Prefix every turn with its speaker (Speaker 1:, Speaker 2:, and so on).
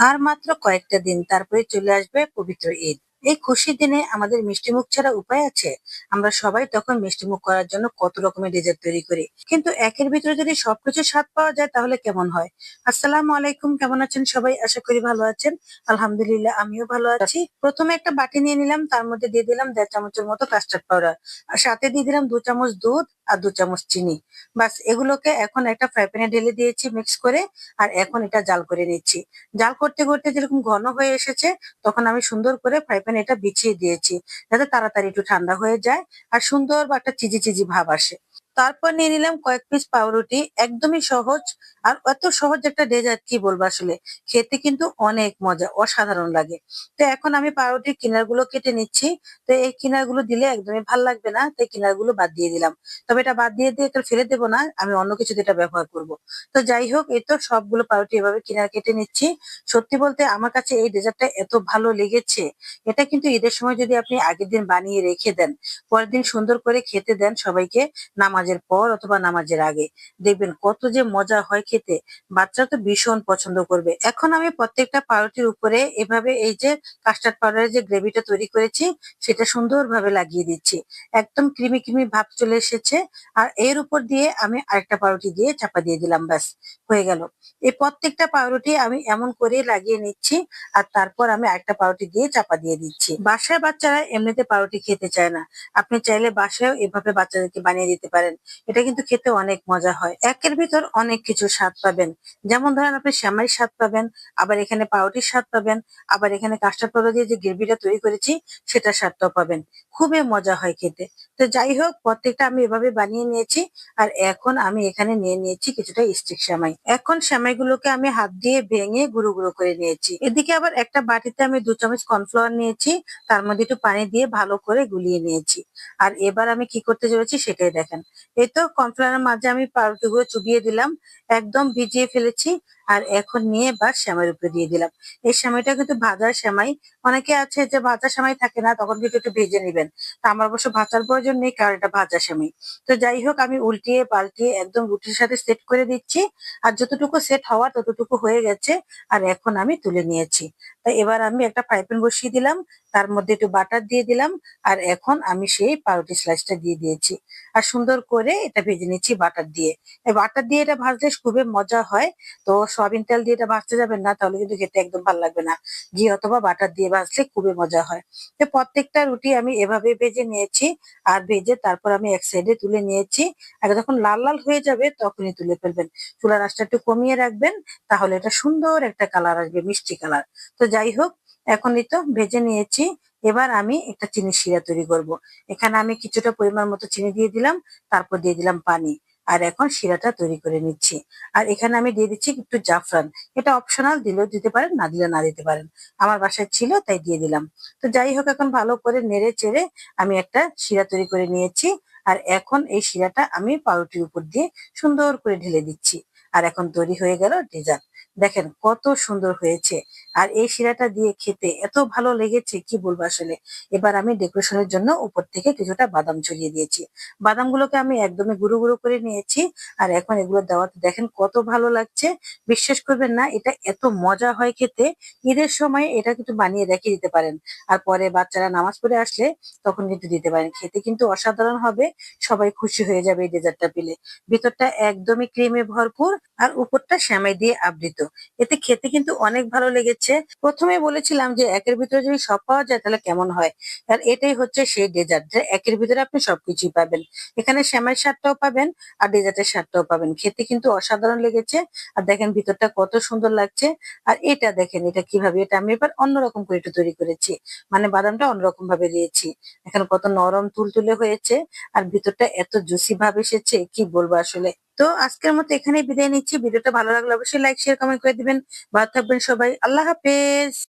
Speaker 1: আর মাত্র কয়েকটা দিন তারপরে চলে আসবে পবিত্র ঈদ। এই খুশির দিনে আমাদের মিষ্টি মুখ ছাড়া উপায় আছে? আমরা সবাই তখন মিষ্টি মুখ করার জন্য কত রকমের ডেজার্ট তৈরি করি, কিন্তু একের ভিতরে যদি সবকিছু স্বাদ পাওয়া যায় তাহলে কেমন হয়? আসসালামু আলাইকুম, কেমন আছেন সবাই? আশা করি ভালো আছেন। আলহামদুলিল্লাহ, আমিও ভালো আছি। প্রথমে একটা বাটি নিয়ে নিলাম, তার মধ্যে দিয়ে দিলাম 1.5 চামচের মতো কাস্টার্ড পাউডার, আর সাথে দিয়ে দিলাম 2 চামচ দুধ আর 2 চামচ চিনি। বাস, এগুলোকে এখন একটা ফ্রাই প্যানে ঢেলে দিয়েছি মিক্স করে। আর এখন এটা জাল করে নিচ্ছি। জাল করতে করতে যেরকম ঘন হয়ে এসেছে, তখন আমি সুন্দর করে ফ্রাই প্যানে এটা বিছিয়ে দিয়েছি, যাতে তাড়াতাড়ি একটু ঠান্ডা হয়ে যায় আর সুন্দর বা একটা চিজি চিজি ভাব আসে। তারপর নিয়ে নিলাম কয়েক পিস পাউরুটি, একদমই সহজ। আর এত সহজ একটা ডেজার্ট, কি বলবো আসলে, খেতে কিন্তু অনেক মজা, অসাধারণ লাগে। তো এখন আমি পাউরুটির কিনারগুলো কেটে নিচ্ছি। তো এই কিনারগুলো দিলে একদমই ভাল লাগবে না, তাই কিনারগুলো বাদ দিয়ে দিলাম। তবে এটা বাদ দিয়ে দিয়ে এটা ফেলে দেবো না, আমি অন্য কিছুতে এটা ব্যবহার করব। তো যাই হোক, এই তো সবগুলো পাউরুটি এভাবে কিনার কেটে নিচ্ছি। সত্যি বলতে আমার কাছে এই ডেজার্টটা এত ভালো লেগেছে। এটা কিন্তু ঈদের সময় যদি আপনি আগের দিন বানিয়ে রেখে দেন, পরের দিন সুন্দর করে খেতে দেন সবাইকে, নামাজের পর অথবা নামাজের আগে, দেখবেন কত যে মজা হয় খেতে। বাচ্চারা তো ভীষণ পছন্দ করবে। এখন আমি প্রত্যেকটা পাউরুটির উপরে এভাবে এই যে কাস্টার্ড পাউডারের যে গ্রেভিটা তৈরি করেছি, সেটা সুন্দরভাবে লাগিয়ে দিচ্ছি। একদম ক্রিমি ক্রিমি ভাব চলে এসেছে। আর এর উপর দিয়ে আমি আরেকটা পাউরুটি দিয়ে চাপা দিয়ে দিলাম, ব্যাস, হয়ে গেল। এই প্রত্যেকটা পাউরুটি আমি এমন করে লাগিয়ে নিচ্ছি। আর তারপর আমি আরেকটা পাউরুটি দিয়ে চাপা দিয়ে দিচ্ছি। বাসায় বাচ্চারা এমনিতে পাউরুটি খেতে চায় না, আপনি চাইলে বাসায়ও এভাবে বাচ্চাদেরকে বানিয়ে দিতে পারেন। এটা কিন্তু খেতে অনেক মজা হয়। একের ভিতর অনেক কিছু স্বাদ পাবেন। যেমন ধরেন, আপনি সেমাইয়ের স্বাদ পাবেন, আবার এখানে পাউরুটির স্বাদ পাবেন, আবার এখানে কাস্টার্ড পাউডার দিয়ে যে গ্রেভিটা তৈরি করেছি সেটার স্বাদটাও পাবেন। খুবই মজা হয় খেতে। তো যাই হোক, প্রত্যেকটা আমি এভাবে বানিয়ে নিয়েছি। আর এখন আমি এখানে নিয়ে নিয়েছি কিছুটা স্টিক সেমাই। এখন সেমাইগুলোকে আমি হাত দিয়ে ভেঙে গুঁড়ো গুঁড়ো করে নিয়েছি। এদিকে আবার একটা বাটিতে আমি 2 চামচ কর্নফ্লাওয়ার নিয়েছি, তার মধ্যে একটু পানি দিয়ে ভালো করে গুলিয়ে নিয়েছি। আর এবার আমি কি করতে চলেছি সেটাই দেখেন। এই তো কর্নফ্লাওয়ারের মাঝে আমি পাউরুটিগুলো চুবিয়ে দিলাম, একদম ভিজিয়ে ফেলেছি। আর এখন নিয়ে এবার সেমাইয়ের উপরে দিয়ে দিলাম। এই সেমাইটা কিন্তু ভাজা সেমাই। অনেকে আছে যে ভাজা সেমাই থাকে না, তখন কিন্তু একটু ভেজে নিবেন। তা আমার অবশ্য ভাজার প্রয়োজন নেই, কারণ এটা ভাজা সেমাই। তো যাই হোক, আমি উল্টিয়ে পাল্টিয়ে একদম রুটির সাথে সেট করে দিচ্ছি। আর যতটুকু সেট হওয়ার ততটুকু হয়ে গেছে। আর এখন আমি তুলে নিয়েছি। তাই এবার আমি একটা ফ্রাই প্যান বসিয়ে দিলাম, তার মধ্যে একটু বাটার দিয়ে দিলাম। আর এখন আমি সেই পাউরুটি স্লাইসটা দিয়ে দিয়েছি। আর সুন্দর করে এটা ভেজে নিচ্ছি বাটার দিয়ে। এই বাটার দিয়ে এটা ভাজলে খুবই মজা হয়। তো সয়াবিন তেল দিয়ে এটা ভাজতে যাবেন না, তাহলে কিন্তু খেতে একদম ভালো লাগবে না। ঘি অথবা বাটার দিয়ে ভাজলে খুবই মজা হয়। তো প্রত্যেকটা রুটি আমি এভাবে ভেজে নিয়েছি। আর ভেজে তারপর আমি এক সাইডে তুলে নিয়েছি। আর যখন লাল লাল হয়ে যাবে তখনই তুলে ফেলবেন। চুলার আঁচটা একটু কমিয়ে রাখবেন, তাহলে এটা সুন্দর একটা কালার আসবে, মিষ্টি কালার। তো যাই হোক, এখন এই তো ভেজে নিয়েছি। এবার আমি একটা চিনি শিরা তৈরি করব। এখানে আমি কিছুটা পরিমাণ মতো চিনি দিয়ে দিলাম, তারপর দিয়ে দিলাম পানি। আর এখন শিরাটা তৈরি করে নিচ্ছি। আর এখানে আমি দিয়ে দিচ্ছি একটু জাফরান। এটা অপশনাল, দিলেও দিতে পারেন, না দিলে না দিতে পারেন। আমার বাসায় ছিল তাই দিয়ে দিলাম। তো যাই হোক, এখন ভালো করে নেড়ে চেড়ে আমি একটা শিরা তৈরি করে নিয়েছি। আর এখন এই শিরাটা আমি পাউরুটির উপর দিয়ে সুন্দর করে ঢেলে দিচ্ছি। আর এখন তৈরি হয়ে গেল ডেজার্ট। দেখেন কত সুন্দর হয়েছে। আর এই শিরাটা দিয়ে খেতে এত ভালো লেগেছে, কি বলবো আসলে। এবার আমি ডেকোরেশনের জন্য উপর থেকে কিছুটা বাদাম ছড়িয়ে দিয়েছি। বাদামগুলোকে আমি একদমই গুঁড়ো গুঁড়ো করে নিয়েছি। আর এখন এগুলো দেওয়াতে দেখেন কত ভালো লাগছে। বিশ্বাস করবেন না, এটা এত মজা হয় খেতে। ঈদের সময় এটা কিন্তু বানিয়ে রেখে দিতে পারেন। আর পরে বাচ্চারা নামাজ পড়ে আসলে তখন কিন্তু দিতে পারেন। খেতে কিন্তু অসাধারণ হবে। সবাই খুশি হয়ে যাবে এই ডেজার্টটা পেলে। ভিতরটা একদমই ক্রিমে ভরপুর, আর উপরটা সেমাই দিয়ে আবৃত। এতে খেতে কিন্তু অনেক ভালো লেগেছে। প্রথমে বলেছিলাম যে একের ভিতরে যদি সব পাওয়া যায় তাহলে কেমন হয়। আর এটাই হচ্ছে সেই ডেজার্ট, যে একের ভিতরে আপনি সবকিছুই পাবেন। এখানে সেমাইয়ের স্বাদটাও পাবেন, আর ডেজার্টের স্বাদটাও পাবেন। খেতে কিন্তু অসাধারণ লেগেছে। আর দেখেন ভিতরটা কত সুন্দর লাগছে। আর এটা দেখেন, এটা কিভাবে, এটা আমি এবার অন্যরকম করে একটু তৈরি করেছি। মানে বাদামটা অন্যরকম ভাবে দিয়েছি। এখন কত নরম তুলতুলে হয়েছে। আর ভিতরটা এত জুসি ভাব এসেছে, কি বলবো আসলে। তো আজকের মতো এখানেই বিদায় নিচ্ছি। ভিডিওটা ভালো লাগলে অবশ্যই লাইক শেয়ার কমেন্ট করে দিবেন। ভালো থাকবেন সবাই, আল্লাহ হাফেজ।